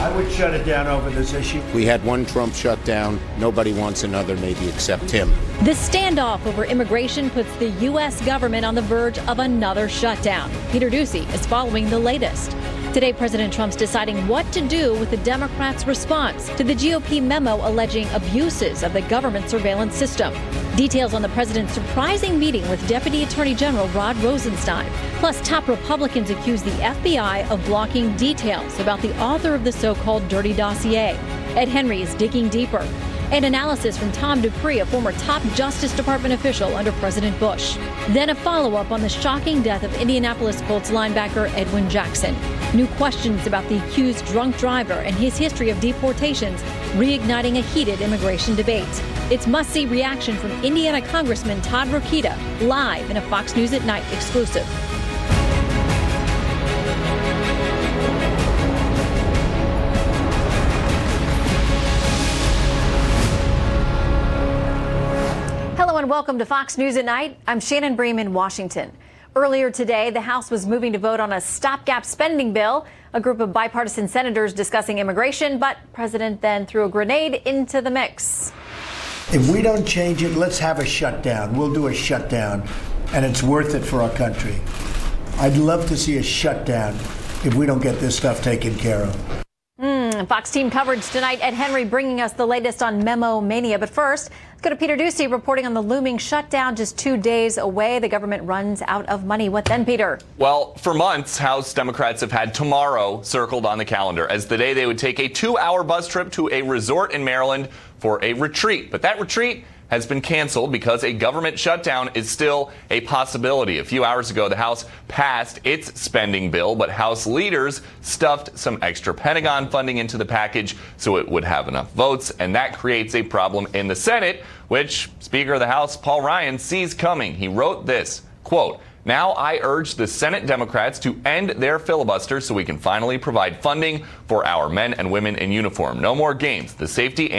I would shut it down over this issue. We had one Trump shutdown. Nobody wants another, maybe except him. This standoff over immigration puts the U.S. government on the verge of another shutdown. Peter Doocy is following the latest. Today, President Trump's deciding what to do with the Democrats' response to the GOP memo alleging abuses of the government surveillance system. Details on the president's surprising meeting with Deputy Attorney General Rod Rosenstein. Plus, top Republicans accuse the FBI of blocking details about the author of the so-called dirty dossier. Ed Henry is digging deeper. And analysis from Tom Dupree, a former top Justice Department official under President Bush. Then a follow-up on the shocking death of Indianapolis Colts linebacker Edwin Jackson. New questions about the accused drunk driver and his history of deportations, reigniting a heated immigration debate. It's must-see reaction from Indiana Congressman Todd Rokita, live in a Fox News at Night exclusive. And welcome to Fox News at Night. I'm Shannon Bream in Washington. Earlier today, the House was moving to vote on a stopgap spending bill, a group of bipartisan senators discussing immigration, but the president then threw a grenade into the mix. If we don't change it, let's have a shutdown. We'll do a shutdown, and it's worth it for our country. I'd love to see a shutdown if we don't get this stuff taken care of. Fox team coverage tonight. Ed Henry bringing us the latest on memo mania. But first, let's go to Peter Doocy reporting on the looming shutdown just 2 days away. The government runs out of money. What then, Peter? Well, for months, House Democrats have had tomorrow circled on the calendar as the day they would take a 2-hour bus trip to a resort in Maryland for a retreat. But that retreat has been canceled because a government shutdown is still a possibility. A few hours ago, the House passed its spending bill, but House leaders stuffed some extra Pentagon funding into the package so it would have enough votes, and that creates a problem in the Senate, which Speaker of the House Paul Ryan sees coming. He wrote this, quote, "Now I urge the Senate Democrats to end their filibuster so we can finally provide funding for our men and women in uniform. No more games. The safety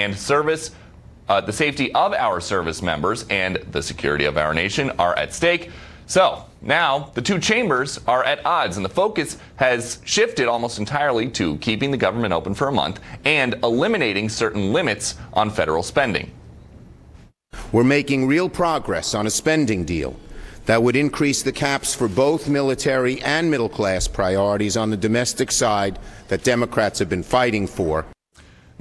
of our service members and the security of our nation are at stake." So now the two chambers are at odds, and the focus has shifted almost entirely to keeping the government open for a month and eliminating certain limits on federal spending. We're making real progress on a spending deal that would increase the caps for both military and middle-class priorities on the domestic side that Democrats have been fighting for.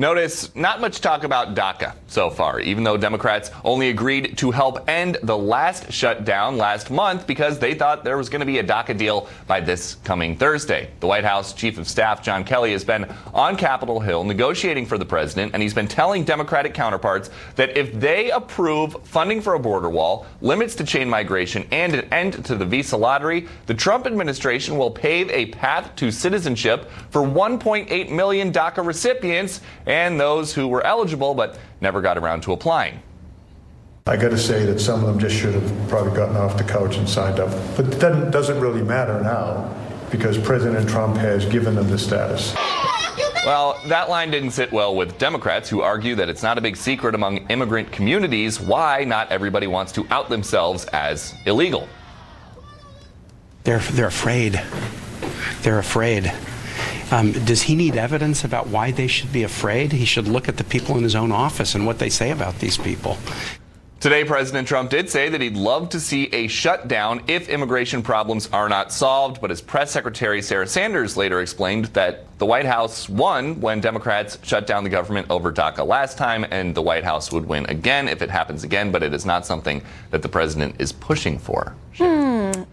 Notice not much talk about DACA so far, even though Democrats only agreed to help end the last shutdown last month because they thought there was going to be a DACA deal by this coming Thursday. The White House Chief of Staff John Kelly has been on Capitol Hill negotiating for the president, and he's been telling Democratic counterparts that if they approve funding for a border wall, limits to chain migration, and an end to the visa lottery, the Trump administration will pave a path to citizenship for 1.8 million DACA recipients and those who were eligible but never got around to applying. I got to say that some of them just should have probably gotten off the couch and signed up. But that doesn't really matter now because President Trump has given them the status. Well, that line didn't sit well with Democrats who argue that it's not a big secret among immigrant communities why not everybody wants to out themselves as illegal. They're afraid. They're afraid. Does he need evidence about why they should be afraid? He should look at the people in his own office and what they say about these people. Today, President Trump did say that he'd love to see a shutdown if immigration problems are not solved. But his press secretary, Sarah Sanders, later explained that the White House won when Democrats shut down the government over DACA last time, and the White House would win again if it happens again. But it is not something that the president is pushing for.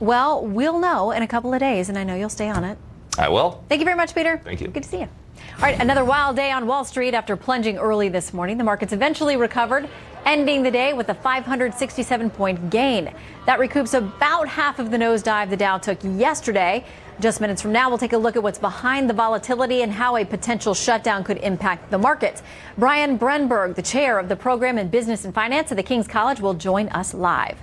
Well, we'll know in a couple of days, and I know you'll stay on it. I will. Thank you very much, Peter. Thank you. Good to see you. All right, another wild day on Wall Street after plunging early this morning. The markets eventually recovered, ending the day with a 567-point gain. That recoups about half of the nosedive the Dow took yesterday. Just minutes from now, we'll take a look at what's behind the volatility and how a potential shutdown could impact the markets. Brian Brenberg, the chair of the program in business and finance at the King's College, will join us live.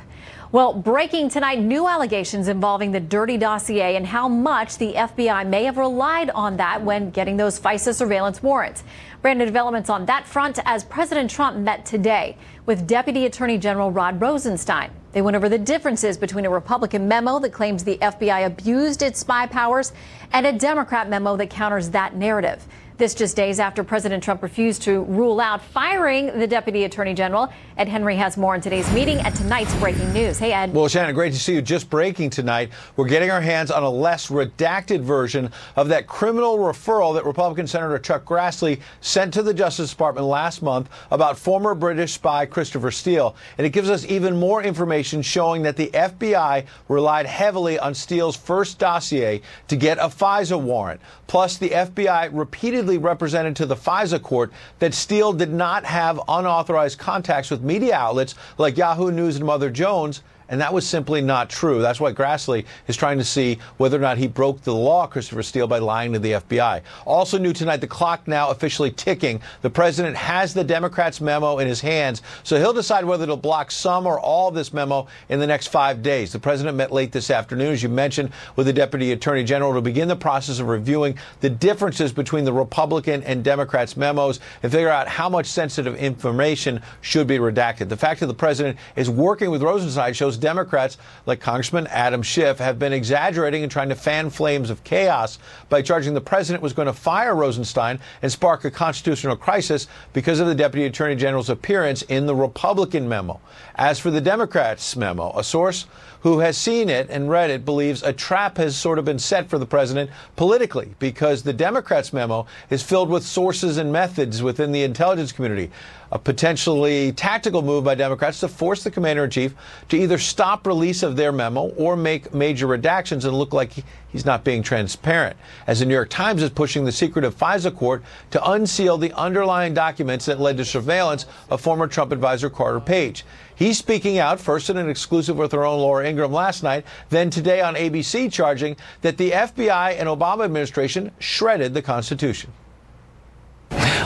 Well, breaking tonight, new allegations involving the dirty dossier and how much the FBI may have relied on that when getting those FISA surveillance warrants. Brand new developments on that front as President Trump met today with Deputy Attorney General Rod Rosenstein. They went over the differences between a Republican memo that claims the FBI abused its spy powers and a Democrat memo that counters that narrative. This just days after President Trump refused to rule out firing the Deputy Attorney General. Ed Henry has more on today's meeting and tonight's breaking news. Hey, Ed. Well, Shannon, great to see you. Just breaking tonight, we're getting our hands on a less redacted version of that criminal referral that Republican Senator Chuck Grassley sent to the Justice Department last month about former British spy Christopher Steele. And it gives us even more information showing that the FBI relied heavily on Steele's first dossier to get a FISA warrant. Plus, the FBI repeatedly represented to the FISA court that Steele did not have unauthorized contacts with media outlets like Yahoo News and Mother Jones. And that was simply not true. That's why Grassley is trying to see whether or not he broke the law, Christopher Steele, by lying to the FBI. Also new tonight, the clock now officially ticking. The president has the Democrats' memo in his hands, so he'll decide whether to block some or all of this memo in the next 5 days. The president met late this afternoon, as you mentioned, with the Deputy Attorney General to begin the process of reviewing the differences between the Republican and Democrats' memos and figure out how much sensitive information should be redacted. The fact that the president is working with Rosenstein shows Democrats like Congressman Adam Schiff have been exaggerating and trying to fan flames of chaos by charging the president was going to fire Rosenstein and spark a constitutional crisis because of the Deputy Attorney General's appearance in the Republican memo. As for the Democrats' memo, a source who has seen it and read it believes a trap has sort of been set for the president politically because the Democrats' memo is filled with sources and methods within the intelligence community. A potentially tactical move by Democrats to force the commander-in-chief to either stop release of their memo or make major redactions and look like he's not being transparent, as the New York Times is pushing the secretive FISA court to unseal the underlying documents that led to surveillance of former Trump advisor Carter Page. He's speaking out, first in an exclusive with her own Laura Ingraham last night, then today on ABC, charging that the FBI and Obama administration shredded the Constitution.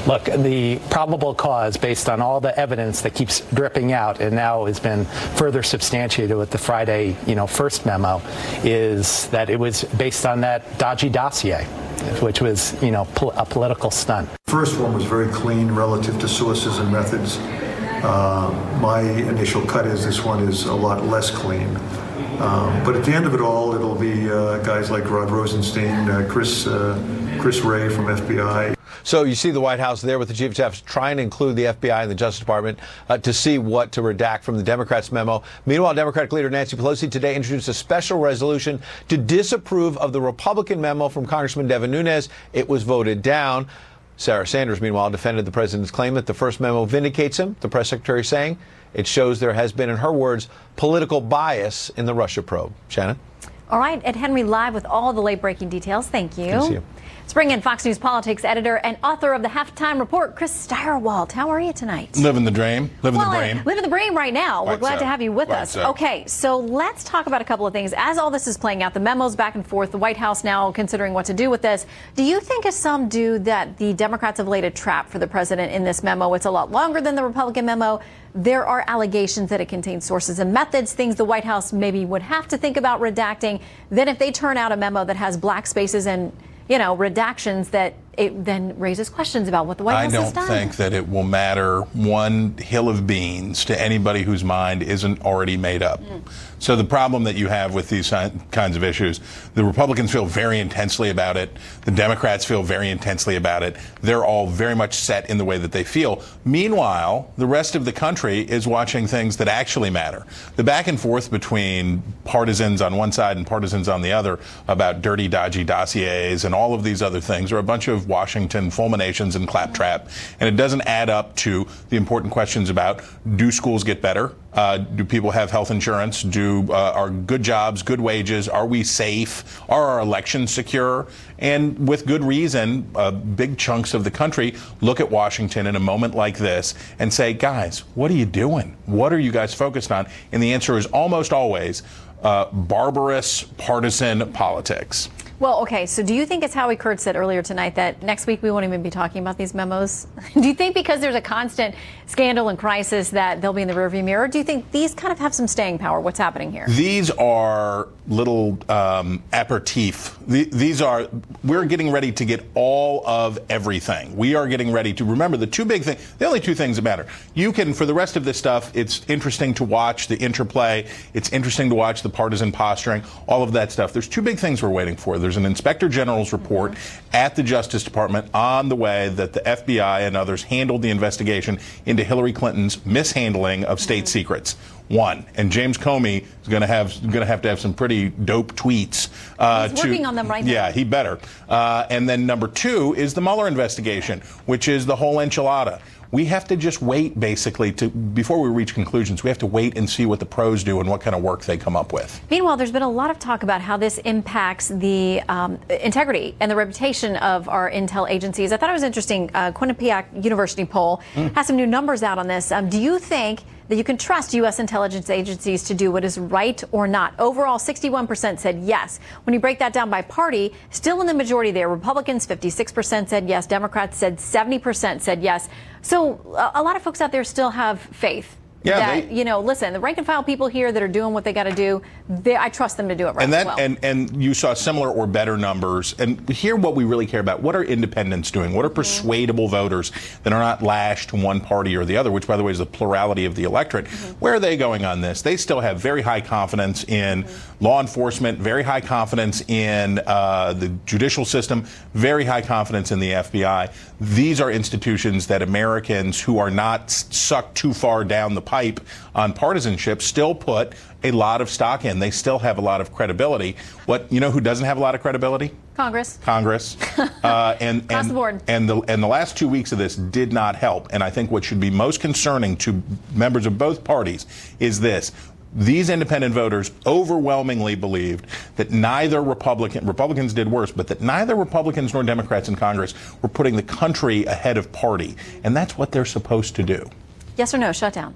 Look, the probable cause, based on all the evidence that keeps dripping out and now has been further substantiated with the Friday, first memo, is that it was based on that dodgy dossier, which was, a political stunt. The first one was very clean relative to sources and methods. My initial cut is this one is a lot less clean. But at the end of it all, it'll be guys like Rod Rosenstein, Chris Wray from FBI. So you see the White House there with the chief of staff trying to include the FBI and the Justice Department to see what to redact from the Democrats' memo. Meanwhile, Democratic leader Nancy Pelosi today introduced a special resolution to disapprove of the Republican memo from Congressman Devin Nunes. It was voted down. Sarah Sanders, meanwhile, defended the president's claim that the first memo vindicates him, the press secretary saying it shows there has been, in her words, political bias in the Russia probe. Shannon? All right, Ed Henry live with all the late-breaking details. Thank you. Good to see you. Let's bring in Fox News politics editor and author of the Halftime Report, Chris Steyerwalt. How are you tonight? Living the dream. Living the dream. Living the dream right now. We're glad to have you with us. So. Okay, so let's talk about a couple of things. As all this is playing out, the memos back and forth, the White House now considering what to do with this. Do you think, as some do, that the Democrats have laid a trap for the president in this memo? It's a lot longer than the Republican memo. There are allegations that it contains sources and methods, things the White House maybe would have to think about redacting. Then if they turn out a memo that has black spaces and redactions, that it then raises questions about what the White House has done. I don't think that it will matter one hill of beans to anybody whose mind isn't already made up. So the problem that you have with these kinds of issues, the Republicans feel very intensely about it. The Democrats feel very intensely about it. They're all very much set in the way that they feel. Meanwhile, the rest of the country is watching things that actually matter. The back and forth between partisans on one side and partisans on the other about dirty, dodgy dossiers and all of these other things are a bunch of Washington fulminations and claptrap, and it doesn't add up to the important questions about, do schools get better? Do people have health insurance? Are good jobs, good wages? Are we safe? Are our elections secure? And with good reason, big chunks of the country look at Washington in a moment like this and say, guys, what are you doing? What are you guys focused on? And the answer is almost always barbarous partisan politics. Well, okay, so do you think, as Howie Kurtz said earlier tonight, that next week we won't even be talking about these memos? Do you think because there's a constant scandal and crisis that they'll be in the rearview mirror? Or do you think these kind of have some staying power? What's happening here? These are little aperitif. We're getting ready to get all of everything. We are getting ready to, remember, the only two things that matter. You can, for the rest of this stuff, it's interesting to watch the interplay. It's interesting to watch the partisan posturing, all of that stuff. There's two big things we're waiting for. There's an Inspector General's report at the Justice Department on the way that the FBI and others handled the investigation into Hillary Clinton's mishandling of state secrets. One, and James Comey is going to have some pretty dope tweets. He's working on them right now. Yeah, he better. And then number two is the Mueller investigation, which is the whole enchilada. We have to just wait, basically, before we reach conclusions. We have to wait and see what the pros do and what kind of work they come up with. Meanwhile, there's been a lot of talk about how this impacts the integrity and the reputation of our intel agencies. I thought it was interesting. Quinnipiac University poll has some new numbers out on this. Do you think that you can trust U.S. intelligence agencies to do what is right or not? Overall, 61% said yes. When you break that down by party, still in the majority there. Republicans, 56% said yes. Democrats said 70% said yes. So a lot of folks out there still have faith. Yeah, listen, the rank and file people here that are doing what they got to do, I trust them to do it right. And that, well. and you saw similar or better numbers. And here, what we really care about: what are independents doing? What are persuadable voters that are not lashed to one party or the other? Which, by the way, is the plurality of the electorate. Where are they going on this? They still have very high confidence in law enforcement, very high confidence in the judicial system, very high confidence in the FBI. These are institutions that Americans who are not sucked too far down the pipe on partisanship still put a lot of stock in. They still have a lot of credibility. Who doesn't have a lot of credibility? Congress. And across the board. And the last 2 weeks of this did not help. And I think what should be most concerning to members of both parties is this. These independent voters overwhelmingly believed that neither Republicans did worse, but that neither Republicans nor Democrats in Congress were putting the country ahead of party. And that's what they're supposed to do. Yes or no, shutdown?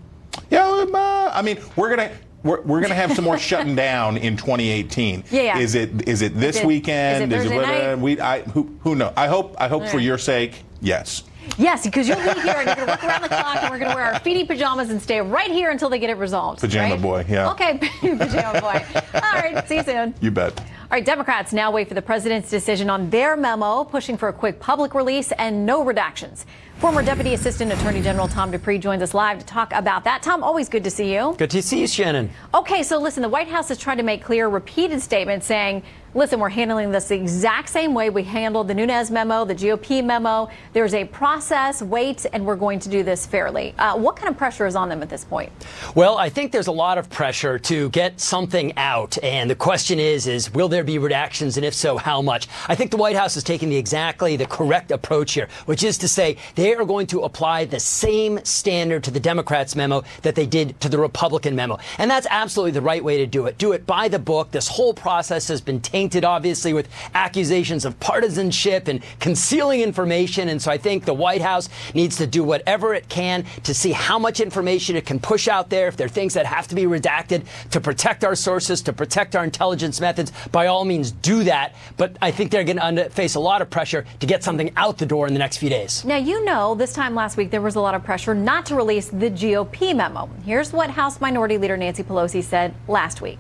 Yeah, I mean, we're gonna have some more shutting down in 2018. Yeah. Is it this weekend? Is it Thursday night? Who knows? I hope for your sake, yes. Yes, because you'll be here and you're going to work around the clock and we're going to wear our feety pajamas and stay right here until they get it resolved. Pajama right? boy, yeah. Okay, pajama boy. All right, see you soon. You bet. All right, Democrats now wait for the president's decision on their memo, pushing for a quick public release and no redactions. Former Deputy Assistant Attorney General Tom Dupree joins us live to talk about that. Tom, always good to see you. Good to see you, Shannon. Okay, so listen, the White House has tried to make clear repeated statements saying, listen, we're handling this the exact same way we handled the Nunes memo, the GOP memo. There's a process, wait, and we're going to do this fairly. What kind of pressure is on them at this point? Well, I think there's a lot of pressure to get something out. And the question is will there be redactions? And if so, how much? I think the White House is taking exactly the correct approach here, which is to say they are going to apply the same standard to the Democrats' memo that they did to the Republican memo. And that's absolutely the right way to do it. Do it by the book. This whole process has been tainted, obviously, with accusations of partisanship and concealing information. And so I think the White House needs to do whatever it can to see how much information it can push out there. If there are things that have to be redacted to protect our sources, to protect our intelligence methods, by all means do that. But I think they're going to face a lot of pressure to get something out the door in the next few days. Now, this time last week, there was a lot of pressure not to release the GOP memo. Here's what House Minority Leader Nancy Pelosi said last week.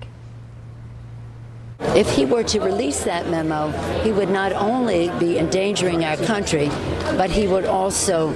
If he were to release that memo, he would not only be endangering our country, but he would also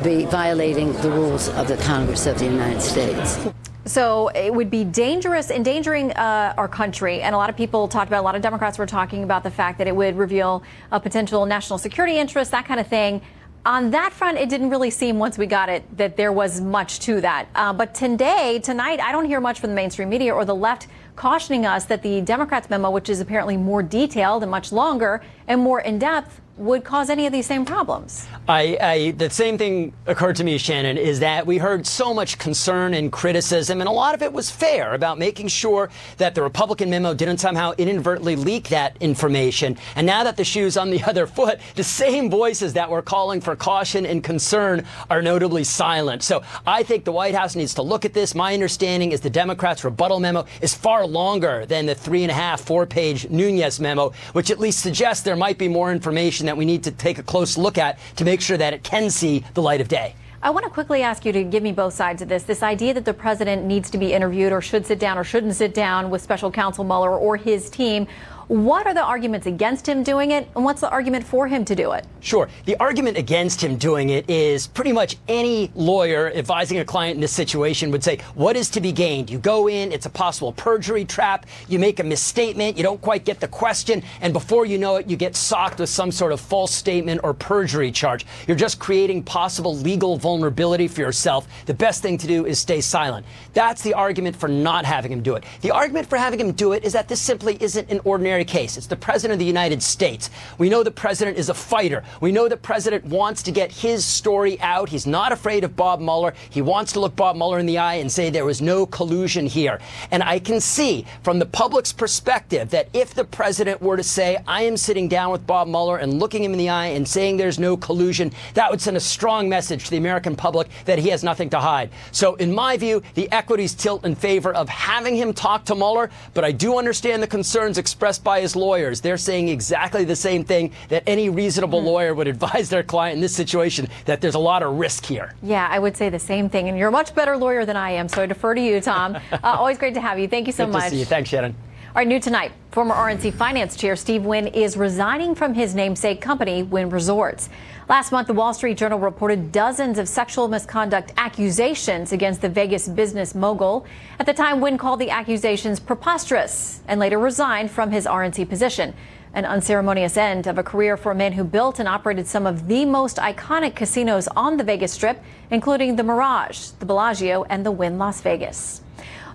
be violating the rules of the Congress of the United States. So it would be dangerous, endangering our country. And a lot of people talked about, a lot of Democrats were talking about the fact that it would reveal a potential national security interest, that kind of thing. On that front, it didn't really seem, once we got it, that there was much to that. But tonight, I don't hear much from the mainstream media or the left cautioning us that the Democrats' memo, which is apparently more detailed and much longer and more in-depth, would cause any of these same problems. The same thing occurred to me, Shannon, is that we heard so much concern and criticism, and a lot of it was fair, about making sure that the Republican memo didn't somehow inadvertently leak that information. And now that the shoe's on the other foot, the same voices that were calling for caution and concern are notably silent. So I think the White House needs to look at this. My understanding is the Democrats' rebuttal memo is far longer than the 4-page Nunes memo, which at least suggests there might be more information that we need to take a close look at to make sure that it can see the light of day. I want to quickly ask you to give me both sides of this idea that the president needs to be interviewed or should sit down or shouldn't sit down with special counsel Mueller or his team. What are the arguments against him doing it, and what's the argument for him to do it? Sure. The argument against him doing it is pretty much any lawyer advising a client in this situation would say, what is to be gained? You go in, it's a possible perjury trap, you make a misstatement, you don't quite get the question, and before you know it, you get socked with some sort of false statement or perjury charge. You're just creating possible legal vulnerability for yourself. The best thing to do is stay silent. That's the argument for not having him do it. The argument for having him do it is that this simply isn't an ordinary case. It's the President of the United States. We know the President is a fighter. We know the President wants to get his story out. He's not afraid of Bob Mueller. He wants to look Bob Mueller in the eye and say there was no collusion here. And I can see from the public's perspective that if the President were to say, I am sitting down with Bob Mueller and looking him in the eye and saying there's no collusion, that would send a strong message to the American public that he has nothing to hide. So in my view, the equities tilt in favor of having him talk to Mueller, but I do understand the concerns expressed by his lawyers. They're saying exactly the same thing that any reasonable lawyer would advise their client in this situation, that there's a lot of risk here. Yeah, I would say the same thing. And you're a much better lawyer than I am, so I defer to you, Tom. Always great to have you. Thank you so much. Good to see you. Thanks, Shannon. All right, new tonight, former RNC Finance Chair Steve Wynn is resigning from his namesake company, Wynn Resorts. Last month, the Wall Street Journal reported dozens of sexual misconduct accusations against the Vegas business mogul. At the time, Wynn called the accusations preposterous and later resigned from his RNC position. An unceremonious end of a career for a man who built and operated some of the most iconic casinos on the Vegas Strip, including the Mirage, the Bellagio, and the Wynn Las Vegas.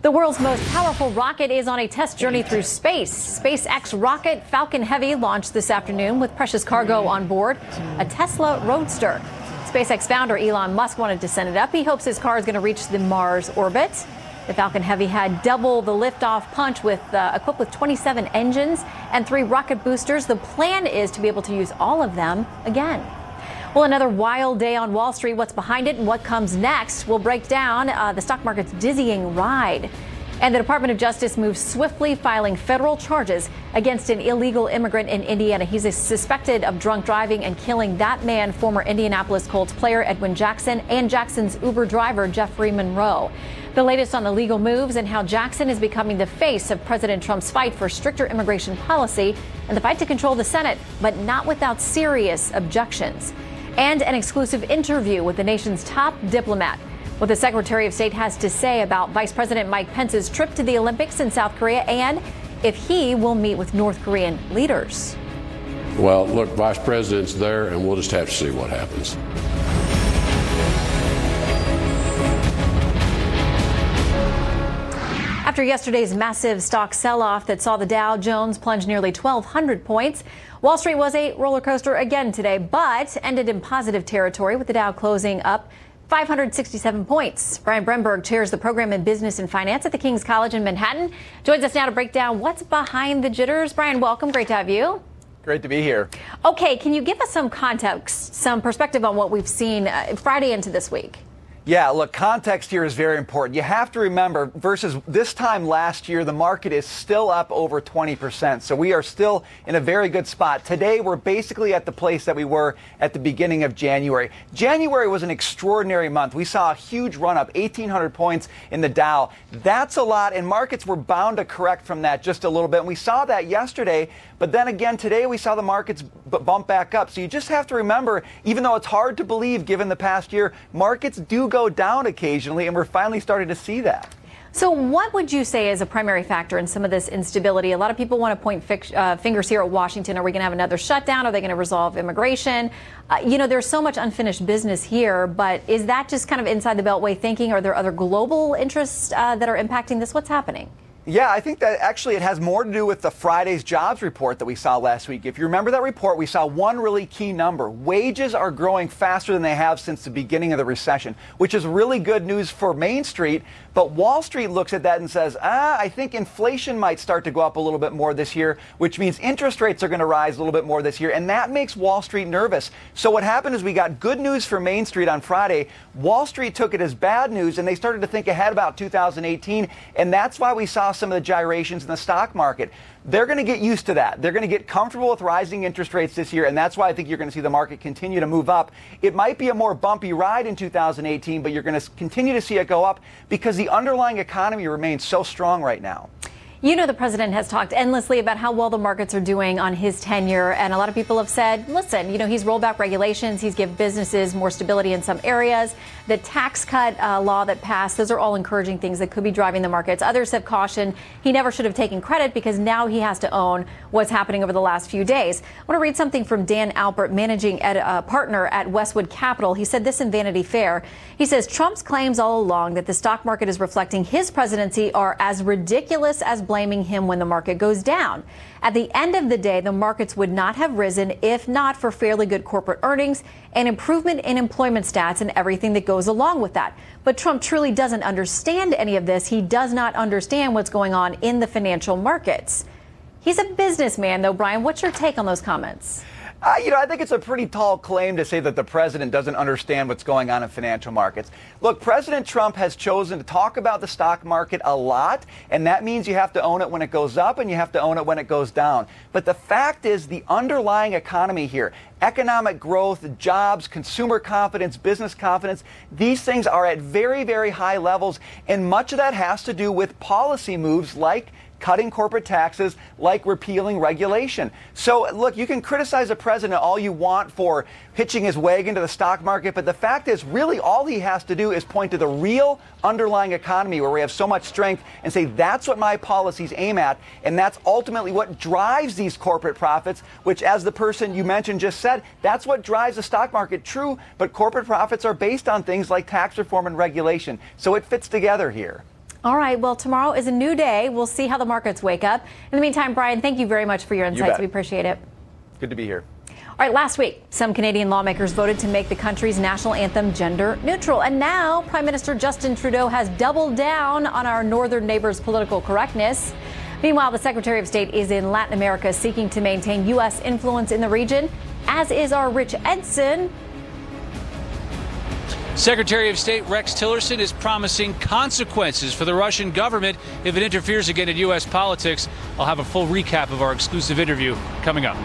The world's most powerful rocket is on a test journey through space. SpaceX rocket Falcon Heavy launched this afternoon with precious cargo on board, a Tesla Roadster. SpaceX founder Elon Musk wanted to send it up. He hopes his car is going to reach the Mars orbit. The Falcon Heavy had double the liftoff punch with equipped with 27 engines and 3 rocket boosters. The plan is to be able to use all of them again. Well, another wild day on Wall Street. What's behind it and what comes next? We'll break down the stock market's dizzying ride. And the Department of Justice moves swiftly, filing federal charges against an illegal immigrant in Indiana. He's suspected of drunk driving and killing that man, former Indianapolis Colts player Edwin Jackson, and Jackson's Uber driver, Jeffrey Monroe. The latest on the legal moves and how Jackson is becoming the face of President Trump's fight for stricter immigration policy and the fight to control the Senate, but not without serious objections. And an exclusive interview with the nation's top diplomat. What the Secretary of State has to say about Vice President Mike Pence's trip to the Olympics in South Korea and if he will meet with North Korean leaders. Well, look, Vice President's there, and we'll just have to see what happens. After yesterday's massive stock sell-off that saw the Dow Jones plunge nearly 1,200 points, Wall Street was a roller coaster again today, but ended in positive territory with the Dow closing up 567 points. Brian Bremberg chairs the program in business and finance at the King's College in Manhattan. Joins us now to break down what's behind the jitters. Brian, welcome. Great to have you. Great to be here. Okay, can you give us some context, some perspective on what we've seen Friday into this week? Yeah, look, context here is very important. You have to remember, versus this time last year, the market is still up over 20%. So we are still in a very good spot. Today, we're basically at the place that we were at the beginning of January. January was an extraordinary month. We saw a huge run up, 1,800 points in the Dow. That's a lot, and markets were bound to correct from that just a little bit. And we saw that yesterday. But then again, today we saw the markets bump back up. So you just have to remember, even though it's hard to believe given the past year, markets do go down occasionally, and we're finally starting to see that. So what would you say is a primary factor in some of this instability? A lot of people want to point fingers here at Washington. Are we going to have another shutdown? Are they going to resolve immigration? There's so much unfinished business here, but is that just kind of inside the Beltway thinking? Are there other global interests that are impacting this? What's happening? Yeah, I think that actually it has more to do with the Friday's jobs report that we saw last week. If you remember that report, we saw one really key number. Wages are growing faster than they have since the beginning of the recession, which is really good news for Main Street. But Wall Street looks at that and says, I think inflation might start to go up a little bit more this year, which means interest rates are going to rise a little bit more this year. And that makes Wall Street nervous. So what happened is we got good news for Main Street on Friday. Wall Street took it as bad news, and they started to think ahead about 2018. And that's why we saw some of the gyrations in the stock market. They're going to get used to that. They're going to get comfortable with rising interest rates this year, and that's why I think you're going to see the market continue to move up. It might be a more bumpy ride in 2018, but you're going to continue to see it go up because the underlying economy remains so strong right now. You know, the president has talked endlessly about how well the markets are doing on his tenure. And a lot of people have said, listen, you know, he's rolled back regulations. He's given businesses more stability in some areas. The tax cut law that passed, those are all encouraging things that could be driving the markets. Others have cautioned he never should have taken credit because now he has to own what's happening over the last few days. I want to read something from Dan Alpert, managing partner at Westwood Capital. He said this in Vanity Fair. He says Trump's claims all along that the stock market is reflecting his presidency are as ridiculous as blaming him when the market goes down. At the end of the day, the markets would not have risen if not for fairly good corporate earnings and improvement in employment stats and everything that goes along with that. But Trump truly doesn't understand any of this. He does not understand what's going on in the financial markets. He's a businessman, though. Brian, what's your take on those comments? I think it's a pretty tall claim to say that the president doesn't understand what's going on in financial markets. Look, President Trump has chosen to talk about the stock market a lot, and that means you have to own it when it goes up and you have to own it when it goes down. But the fact is the underlying economy here, economic growth, jobs, consumer confidence, business confidence, these things are at very, very high levels, and much of that has to do with policy moves like cutting corporate taxes, like repealing regulation. So, look, you can criticize the president all you want for hitching his wagon to the stock market, but the fact is, really, all he has to do is point to the real underlying economy where we have so much strength and say, that's what my policies aim at, and that's ultimately what drives these corporate profits, which, as the person you mentioned just said, that's what drives the stock market. True, but corporate profits are based on things like tax reform and regulation, so it fits together here. All right. Well, tomorrow is a new day. We'll see how the markets wake up. In the meantime, Brian, thank you very much for your insights. We appreciate it. Good to be here. All right. Last week, some Canadian lawmakers voted to make the country's national anthem gender neutral. And now Prime Minister Justin Trudeau has doubled down on our northern neighbors' political correctness. Meanwhile, the Secretary of State is in Latin America seeking to maintain U.S. influence in the region, as is our Rich Edson. Secretary of State Rex Tillerson is promising consequences for the Russian government if it interferes again in U.S. politics. I'll have a full recap of our exclusive interview coming up.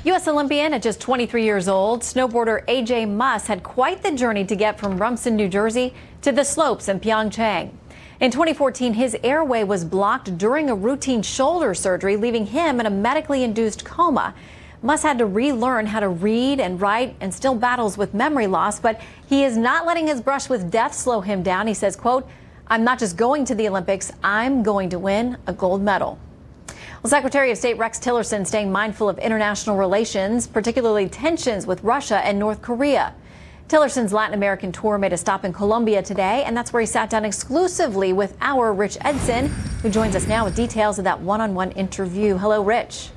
U.S. Olympian at just 23 years old, snowboarder A.J. Muss had quite the journey to get from Rumson, New Jersey to the slopes in Pyeongchang. In 2014, his airway was blocked during a routine shoulder surgery, leaving him in a medically induced coma. Muss had to relearn how to read and write and still battles with memory loss, but he is not letting his brush with death slow him down. He says, quote, "I'm not just going to the Olympics, I'm going to win a gold medal." Well, Secretary of State Rex Tillerson staying mindful of international relations, particularly tensions with Russia and North Korea. Tillerson's Latin American tour made a stop in Colombia today, and that's where he sat down exclusively with our Rich Edson, who joins us now with details of that one-on-one interview. Hello, Rich.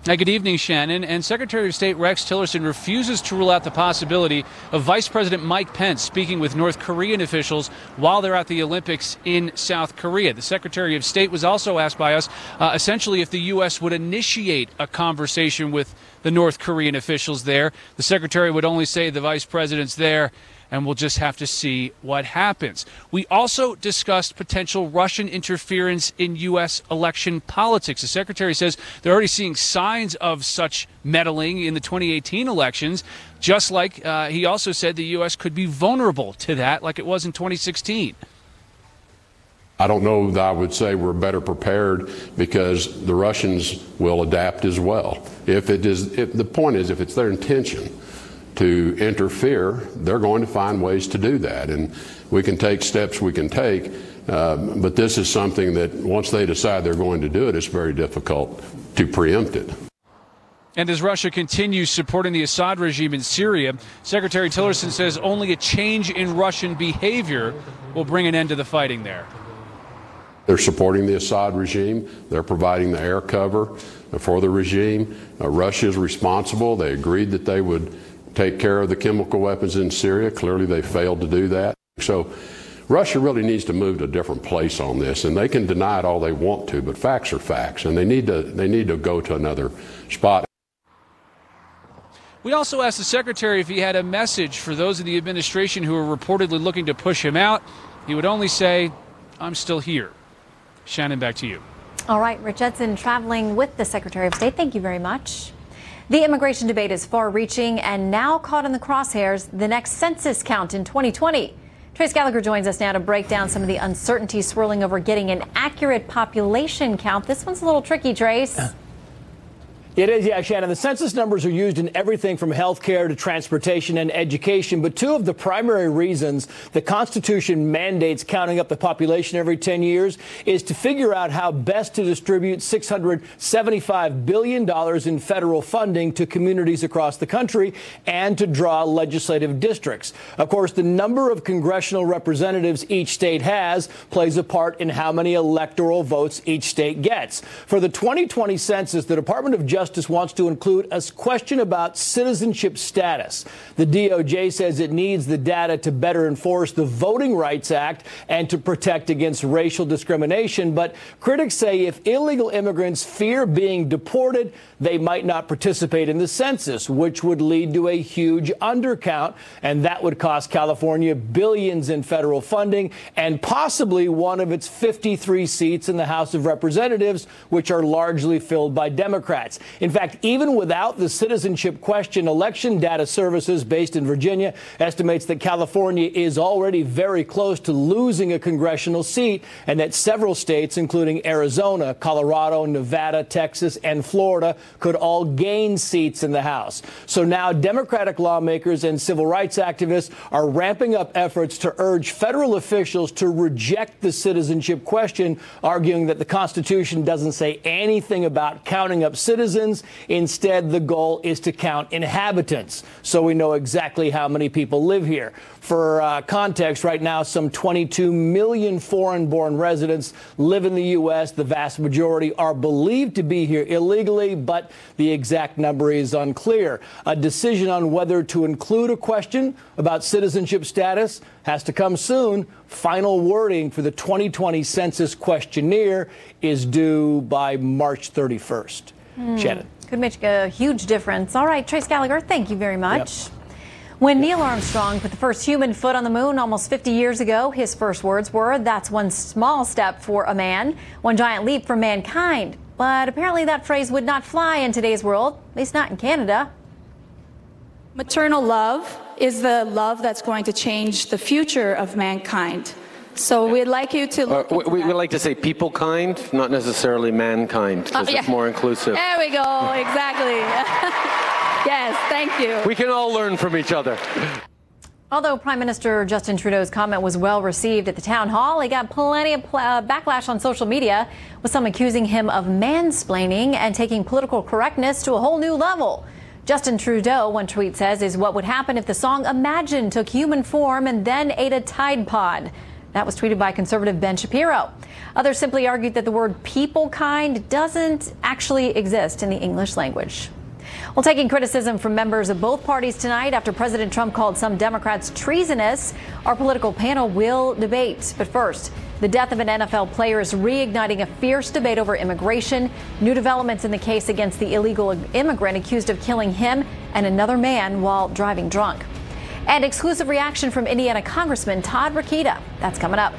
Good evening, Shannon. And Secretary of State Rex Tillerson refuses to rule out the possibility of Vice President Mike Pence speaking with North Korean officials while they're at the Olympics in South Korea. The Secretary of State was also asked by us, essentially, if the U.S. would initiate a conversation with the North Korean officials there. The Secretary would only say the Vice President's there, and we'll just have to see what happens. We also discussed potential Russian interference in U.S. election politics. The Secretary says they're already seeing signs of such meddling in the 2018 elections, just like he also said the U.S. could be vulnerable to that like it was in 2016. I don't know that I would say we're better prepared because the Russians will adapt as well. The point is, if it's their intention to interfere, they're going to find ways to do that. And we can take steps we can take, but this is something that once they decide they're going to do it, it's very difficult to preempt it. And as Russia continues supporting the Assad regime in Syria, Secretary Tillerson says only a change in Russian behavior will bring an end to the fighting there. They're supporting the Assad regime. They're providing the air cover for the regime. Russia is responsible. They agreed that they would take care of the chemical weapons in Syria. Clearly, they failed to do that. So Russia really needs to move to a different place on this, and they can deny it all they want to, but facts are facts, and they need to go to another spot. We also asked the Secretary if he had a message for those in the administration who are reportedly looking to push him out. He would only say, "I'm still here." Shannon, back to you. All right, Rich Edson traveling with the Secretary of State. Thank you very much. The immigration debate is far-reaching and now caught in the crosshairs, the next census count in 2020. Trace Gallagher joins us now to break down some of the uncertainty swirling over getting an accurate population count. This one's a little tricky, Trace. It is, yeah, Shannon. The census numbers are used in everything from health care to transportation and education. But two of the primary reasons the Constitution mandates counting up the population every 10 years is to figure out how best to distribute $675 billion in federal funding to communities across the country and to draw legislative districts. Of course, the number of congressional representatives each state has plays a part in how many electoral votes each state gets. For the 2020 census, the Department of Justice wants to include a question about citizenship status. The DOJ says it needs the data to better enforce the Voting Rights Act and to protect against racial discrimination. But critics say if illegal immigrants fear being deported, they might not participate in the census, which would lead to a huge undercount. And that would cost California billions in federal funding and possibly one of its 53 seats in the House of Representatives, which are largely filled by Democrats. In fact, even without the citizenship question, Election Data Services, based in Virginia, estimates that California is already very close to losing a congressional seat and that several states, including Arizona, Colorado, Nevada, Texas, and Florida, could all gain seats in the House. So now Democratic lawmakers and civil rights activists are ramping up efforts to urge federal officials to reject the citizenship question, arguing that the Constitution doesn't say anything about counting up citizens. Instead, the goal is to count inhabitants, so we know exactly how many people live here. For context, right now, some 22 million foreign-born residents live in the U.S. The vast majority are believed to be here illegally, but the exact number is unclear. A decision on whether to include a question about citizenship status has to come soon. Final wording for the 2020 census questionnaire is due by March 31st. Shannon. Could make a huge difference. All right, Trace Gallagher, thank you very much. Yep. When Neil Armstrong put the first human foot on the moon almost 50 years ago, his first words were, "That's one small step for a man, one giant leap for mankind." But apparently that phrase would not fly in today's world, at least not in Canada. Maternal love is the love that's going to change the future of mankind. So we'd like you to look we like to say people kind, not necessarily mankind, because it's more inclusive. There we go, exactly. Yes, thank you. We can all learn from each other. Although Prime Minister Justin Trudeau's comment was well received at the town hall, he got plenty of backlash on social media, with some accusing him of mansplaining and taking political correctness to a whole new level. Justin Trudeau, one tweet says, is what would happen if the song Imagine took human form and then ate a Tide Pod. That was tweeted by conservative Ben Shapiro. Others simply argued that the word people kind doesn't actually exist in the English language. Well, taking criticism from members of both parties tonight after President Trump called some Democrats treasonous, our political panel will debate. But first, the death of an NFL player is reigniting a fierce debate over immigration. New developments in the case against the illegal immigrant accused of killing him and another man while driving drunk. And exclusive reaction from Indiana Congressman Todd Rokita. That's coming up.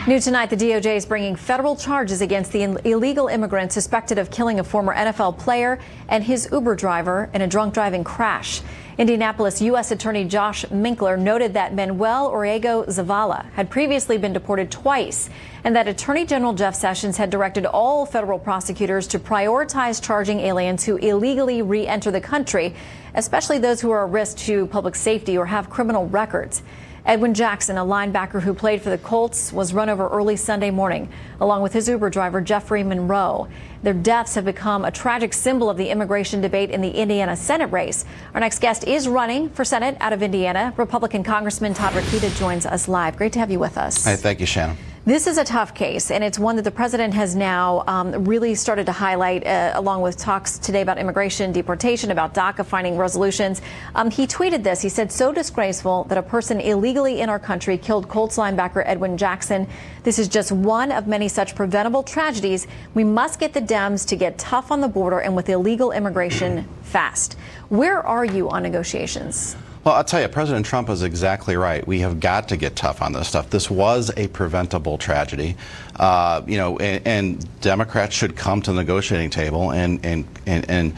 New tonight, the DOJ is bringing federal charges against the illegal immigrant suspected of killing a former NFL player and his Uber driver in a drunk driving crash. Indianapolis U.S. Attorney Josh Minkler noted that Manuel Oriego Zavala had previously been deported twice and that Attorney General Jeff Sessions had directed all federal prosecutors to prioritize charging aliens who illegally re-enter the country, especially those who are a risk to public safety or have criminal records. Edwin Jackson, a linebacker who played for the Colts, was run over early Sunday morning, along with his Uber driver, Jeffrey Monroe. Their deaths have become a tragic symbol of the immigration debate in the Indiana Senate race. Our next guest is running for Senate out of Indiana. Republican Congressman Todd Rokita joins us live. Great to have you with us. Hey, thank you, Shannon. This is a tough case, and it's one that the president has now really started to highlight, along with talks today about immigration, deportation, about DACA finding resolutions. He tweeted this. He said, "So disgraceful that a person illegally in our country killed Colts linebacker Edwin Jackson. This is just one of many such preventable tragedies. We must get the Dems to get tough on the border and with illegal immigration fast." Where are you on negotiations? Well, I'll tell you, President Trump is exactly right. We have got to get tough on this stuff. This was a preventable tragedy, and Democrats should come to the negotiating table and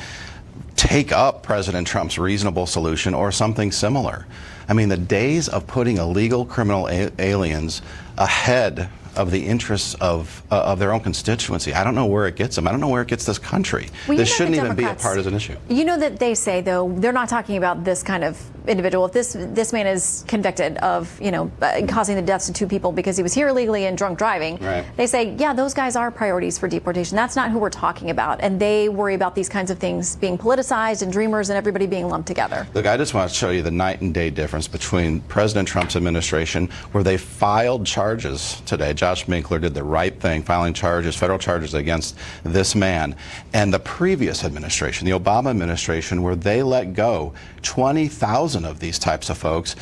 take up President Trump's reasonable solution or something similar. I mean, the days of putting illegal criminal aliens ahead of the interests of their own constituency, I don't know where it gets them. I don't know where it gets this country. Well, this shouldn't even be a partisan issue. You know that they say, though, they're not talking about this kind of individual. If this man is convicted of, causing the deaths of 2 people because he was here illegally and drunk driving, right, they say, yeah, those guys are priorities for deportation. That's not who we're talking about. And they worry about these kinds of things being politicized and dreamers and everybody being lumped together. Look, I just want to show you the night and day difference between President Trump's administration, where they filed charges today. Josh Minkler did the right thing, filing charges, federal charges against this man, and the previous administration, the Obama administration, where they let go 20,000 of these types of folks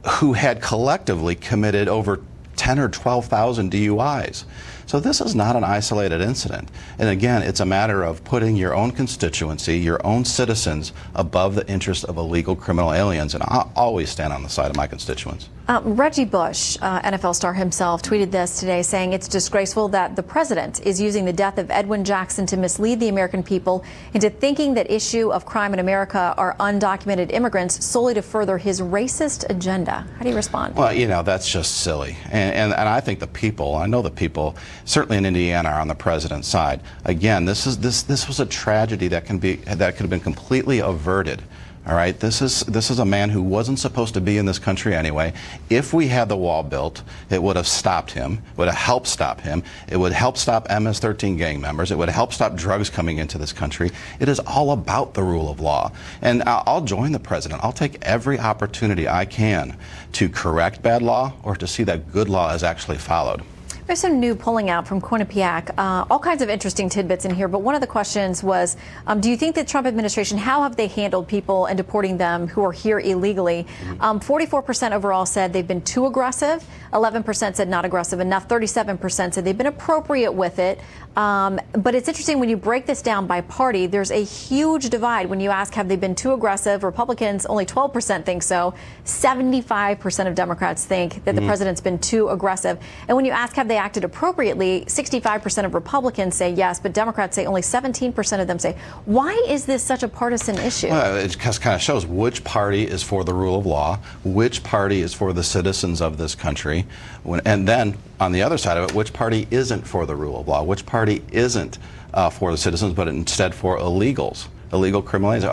who had collectively committed over 10 or 12,000 DUIs. So this is not an isolated incident. And again, it's a matter of putting your own constituency, your own citizens, above the interest of illegal criminal aliens. And I'll always stand on the side of my constituents. Reggie Bush, NFL star himself, tweeted this today, saying it's disgraceful that the president is using the death of Edwin Jackson to mislead the American people into thinking that issue of crime in America are undocumented immigrants solely to further his racist agenda. How do you respond? Well, that's just silly. And I think the people, I know the people, certainly in Indiana, are on the president's side. Again, this was a tragedy that could have been completely averted. All right, this is a man who wasn't supposed to be in this country anyway. If we had the wall built, it would have stopped him. It would have helped stop him. It would help stop MS-13 gang members. It would help stop drugs coming into this country. It is all about the rule of law. And I'll join the president. I'll take every opportunity I can to correct bad law or to see that good law is actually followed. There's some new polling out from Quinnipiac, all kinds of interesting tidbits in here, but one of the questions was, do you think the Trump administration, how have they handled people and deporting them who are here illegally? 44% overall said they've been too aggressive, 11% said not aggressive enough, 37% said they've been appropriate with it. But it's interesting when you break this down by party, there's a huge divide. When you ask have they been too aggressive, Republicans, only 12% think so. 75% of Democrats think that the president's been too aggressive. And when you ask have they acted appropriately, 65% of Republicans say yes, but Democrats say only 17% of them say. Why is this such a partisan issue? Well, it just kind of shows which party is for the rule of law, which party is for the citizens of this country, and then on the other side of it, which party isn't for the rule of law, which party isn't for the citizens, but instead for illegals. Illegal criminals.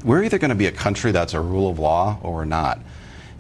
We're either going to be a country that's a rule of law or we're not.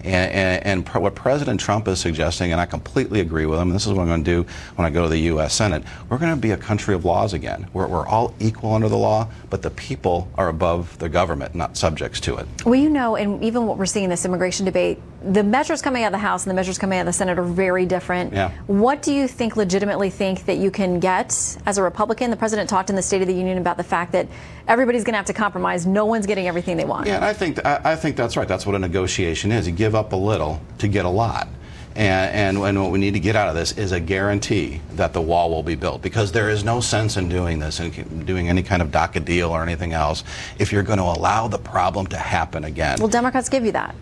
And what President Trump is suggesting, and I completely agree with him, and this is what I'm going to do when I go to the U.S. Senate, we're going to be a country of laws again. We're all equal under the law, but the people are above the government, not subjects to it. Well, and even what we're seeing in this immigration debate, the measures coming out of the House and the measures coming out of the Senate are very different. Yeah. What do you legitimately think that you can get as a Republican? The president talked in the State of the Union about the fact that everybody's going to have to compromise. No one's getting everything they want. Yeah, and I think that's right. That's what a negotiation is. You give up a little to get a lot. And what we need to get out of this is a guarantee that the wall will be built, because there is no sense in doing this and doing any kind of DACA deal or anything else if you're going to allow the problem to happen again. Will Democrats give you that?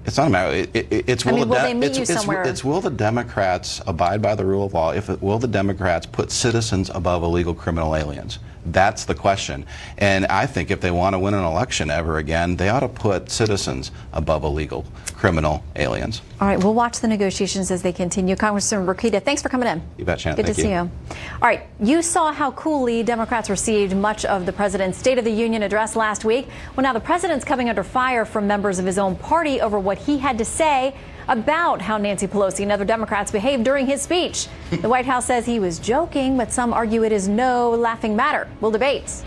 It's not a matter. It's will they meet you somewhere? It's will the Democrats abide by the rule of law? Will the Democrats put citizens above illegal criminal aliens? That's the question. And I think if they want to win an election ever again, they ought to put citizens above illegal criminal aliens. All right, we'll watch the negotiations as they continue. Congressman Rokita, thanks for coming in. You bet, Shannon. Good to see you. All right, you saw how coolly Democrats received much of the president's State of the Union address last week. Well, now the president's coming under fire from members of his own party over what he had to say about how Nancy Pelosi and other Democrats behaved during his speech. The White House says he was joking, but some argue it is no laughing matter. We'll debate.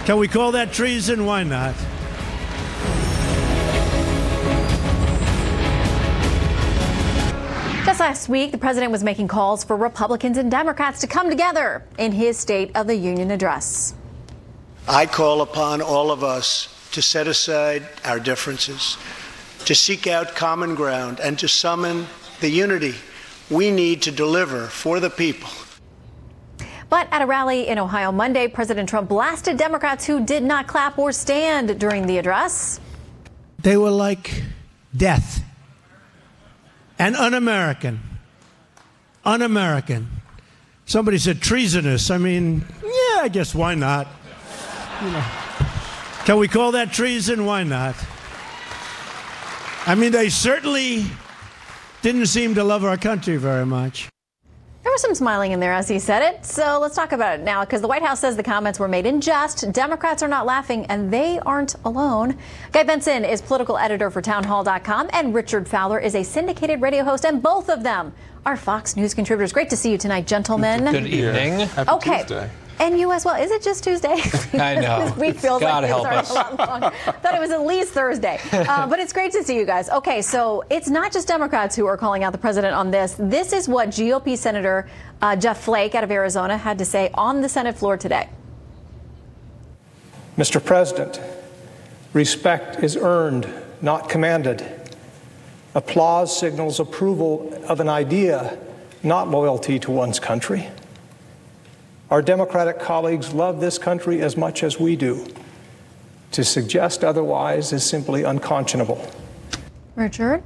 Can we call that treason? Why not? Just last week, the president was making calls for Republicans and Democrats to come together in his State of the Union address. I call upon all of us to set aside our differences, to seek out common ground, and to summon the unity we need to deliver for the people. But at a rally in Ohio Monday, President Trump blasted Democrats who did not clap or stand during the address. They were like death and un-American. Un-American. Somebody said treasonous. I mean, yeah, I guess why not? You know, can we call that treason? Why not? I mean, they certainly didn't seem to love our country very much. There was some smiling in there as he said it, so let's talk about it now, because the White House says the comments were made in jest. Democrats are not laughing, and they aren't alone. Guy Benson is political editor for townhall.com, and Richard Fowler is a syndicated radio host, and both of them are Fox News contributors. Great to see you tonight, gentlemen. Good evening. Happy Tuesday. And you as well. Is it just Tuesday? I know. This week feels God like help it's already a lot long. Thought it was at least Thursday. But it's great to see you guys. Okay, so it's not just Democrats who are calling out the president on this. This is what GOP Senator Jeff Flake out of Arizona had to say on the Senate floor today. Mr. President, respect is earned, not commanded. Applause signals approval of an idea, not loyalty to one's country. Our Democratic colleagues love this country as much as we do. To suggest otherwise is simply unconscionable. Richard?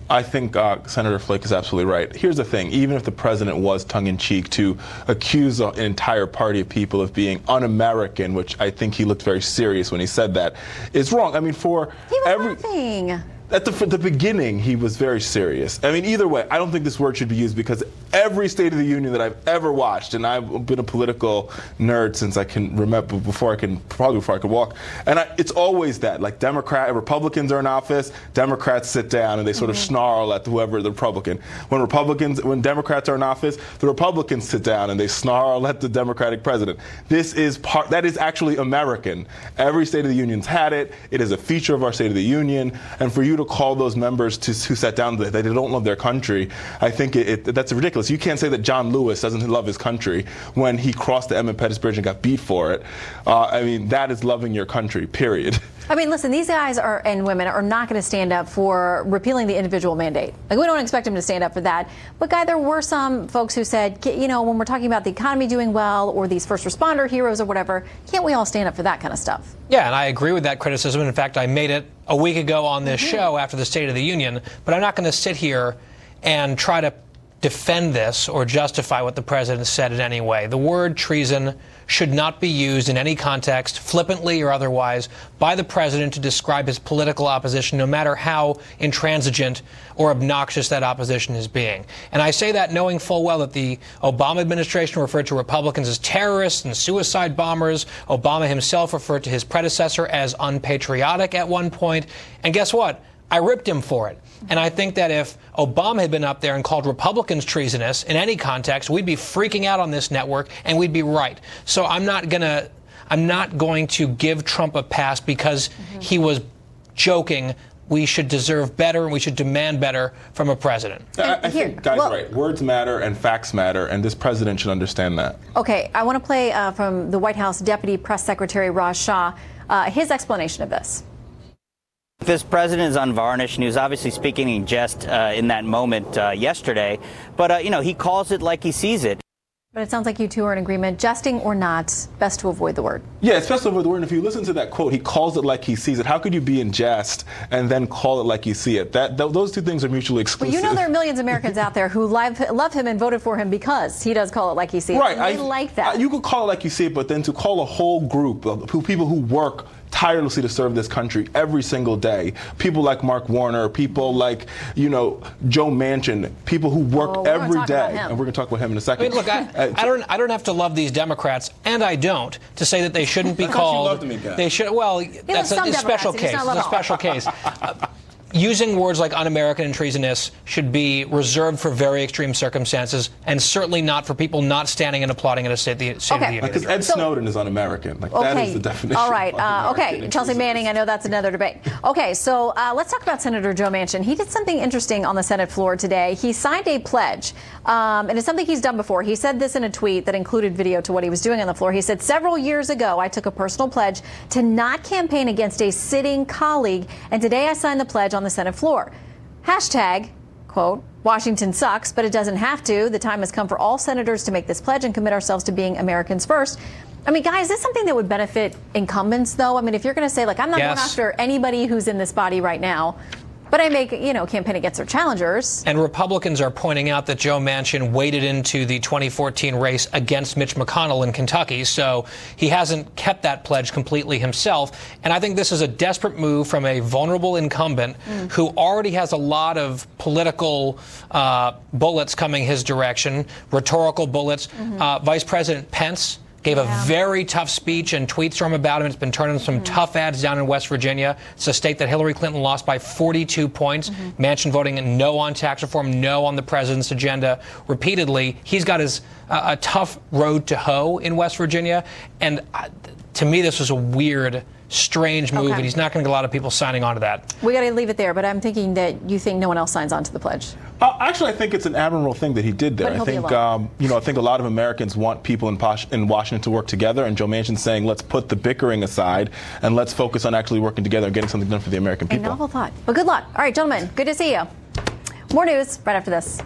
I think Senator Flake is absolutely right. Here's the thing. Even if the president was tongue-in-cheek to accuse an entire party of people of being un-American, which I think he looked very serious when he said that, it's wrong. I mean, for he was laughing. At the beginning, he was very serious. I mean, either way, I don't think this word should be used, because every State of the Union that I've ever watched, and I've been a political nerd since I can remember, probably before I could walk, and it's always that, like Republicans are in office, Democrats sit down and they sort of snarl at whoever the Republican. When Democrats are in office, the Republicans sit down and they snarl at the Democratic president. That is actually American. Every State of the Union's had it. It is a feature of our State of the Union, and for you to call those members who sat down that they don't love their country, I think that's ridiculous. You can't say that John Lewis doesn't love his country when he crossed the Emmett-Pettus Bridge and got beat for it. I mean, that is loving your country, period. I mean, listen, these guys and women are not going to stand up for repealing the individual mandate. Like, we don't expect them to stand up for that. But, Guy, there were some folks who said, you know, when we're talking about the economy doing well or these first responder heroes or whatever, can't we all stand up for that kind of stuff? Yeah, and I agree with that criticism. In fact, I made it a week ago on this show after the State of the Union. But I'm not going to sit here and try to defend this or justify what the president said in any way. The word treason should not be used in any context, flippantly or otherwise, by the president to describe his political opposition, no matter how intransigent or obnoxious that opposition is being. And I say that knowing full well that the Obama administration referred to Republicans as terrorists and suicide bombers. Obama himself referred to his predecessor as unpatriotic at one point. And guess what? I ripped him for it. And I think that if Obama had been up there and called Republicans treasonous in any context, we'd be freaking out on this network, and we'd be right. So I'm not going to give Trump a pass because he was joking. We should deserve better, and we should demand better from a president. I think Guy's right. Words matter and facts matter, and this president should understand that. Okay, I want to play from the White House Deputy Press Secretary Raj Shah, his explanation of this. This president is unvarnished, and he was obviously speaking in jest in that moment yesterday. But, you know, he calls it like he sees it. But it sounds like you two are in agreement. Jesting or not, best to avoid the word. Yeah, it's best to avoid the word. And if you listen to that quote, he calls it like he sees it. How could you be in jest and then call it like you see it? Those two things are mutually exclusive. Well, you know there are millions of Americans out there who love him and voted for him because he does call it like he sees it. Right. And they like that. You could call it like you see it, but then to call a whole group of people who work tirelessly to serve this country every single day. People like Mark Warner, people like, you know, Joe Manchin, people who work every day. And we're going to talk about him in a second. I mean, look, I don't have to love these Democrats, and I don't, to say that they shouldn't be called. You loved me, guy. They should. Well, that's a special case. It's a special case. Using words like un-American and treasonous should be reserved for very extreme circumstances, and certainly not for people not standing and applauding at a State of the Union. Because Ed Snowden is un-American. That is the definition. All right. Okay. Chelsea Manning, I know that's another debate. Okay, so let's talk about Senator Joe Manchin. He did something interesting on the Senate floor today. He signed a pledge, and it's something he's done before. He said this in a tweet that included video to what he was doing on the floor. He said, "Several years ago, I took a personal pledge to not campaign against a sitting colleague, and today I signed the pledge on the Senate floor. Hashtag quote, Washington sucks, but it doesn't have to. The time has come for all senators to make this pledge and commit ourselves to being Americans first. I mean, guys, is this something that would benefit incumbents, though? I mean, if you're going to say, like, I'm not going after anybody who's in this body right now, but I make, campaign against their challengers. And Republicans are pointing out that Joe Manchin waded into the 2014 race against Mitch McConnell in Kentucky, so he hasn't kept that pledge completely himself. And I think this is a desperate move from a vulnerable incumbent who already has a lot of political bullets coming his direction, rhetorical bullets. Vice President Pence gave a very tough speech and tweet storm about him. It's been turning some tough ads down in West Virginia. It's a state that Hillary Clinton lost by 42 points. Manchin voting no on tax reform, no on the president's agenda repeatedly. He's got a tough road to hoe in West Virginia. And to me, this was a weird, strange move, and he's not going to get a lot of people signing on to that. We got to leave it there, but I'm thinking that you think no one else signs on to the pledge. Actually, I think it's an admirable thing that he did there. I think, I think a lot of Americans want people in Washington to work together, and Joe Manchin's saying, let's put the bickering aside and let's focus on actually working together and getting something done for the American people. A novel thought. But good luck. All right, gentlemen, good to see you. More news right after this.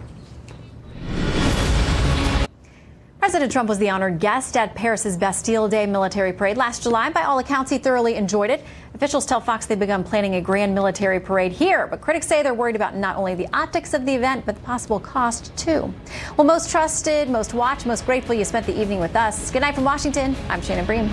President Trump was the honored guest at Paris's Bastille Day military parade last July. By all accounts, he thoroughly enjoyed it. Officials tell Fox they've begun planning a grand military parade here, but critics say they're worried about not only the optics of the event, but the possible cost, too. Well, most trusted, most watched, most grateful you spent the evening with us. Good night from Washington. I'm Shannon Bream.